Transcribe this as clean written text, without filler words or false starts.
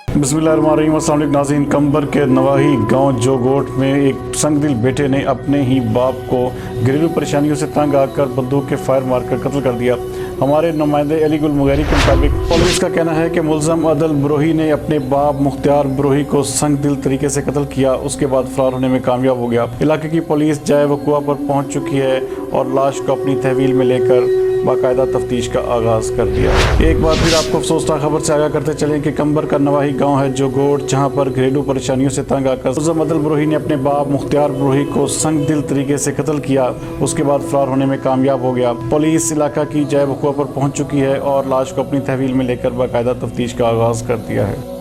बिस्मिल्लाहिर्रहमानिर्रहीम। अस्सलाम वालेकुम नाज़रीन। कंबर के नवाही गांव जोगोट में एक संगदिल बेटे ने अपने ही बाप को घरेलू परेशानियों से तंग आकर बंदूक के फायर मारकर कत्ल कर दिया। हमारे नुमाइंदे अली गुल मुगैरी के मुताबिक पुलिस का कहना है कि मुलजम अदल ब्रोही ने अपने बाप मुख्तियार ब्रोही को संगदिल तरीके से कत्ल किया। उसके बाद फरार होने में कामयाब हो गया। इलाके की पुलिस जाए वकुआ पर पहुँच चुकी है और लाश को अपनी तहवील में लेकर बाकायदा तफ्तीश का आगाज़ कर दिया। एक बार फिर आपको अफसोसनाक खबर से आगाह करते चलें कि कंबर का नवाही गांव है जोगोट, जहां पर घरेलू परेशानियों से तंग आकर मुलज़म अदल ब्रोही ने अपने बाप मुख्तियार ब्रोही को संगदिल तरीके से कत्ल किया। उसके बाद फरार होने में कामयाब हो गया। पुलिस इलाका की जाए वकुआ पर पहुंच चुकी है और लाश को अपनी तहवील में लेकर बाकायदा तफ्तीश का आगाज़ कर दिया है।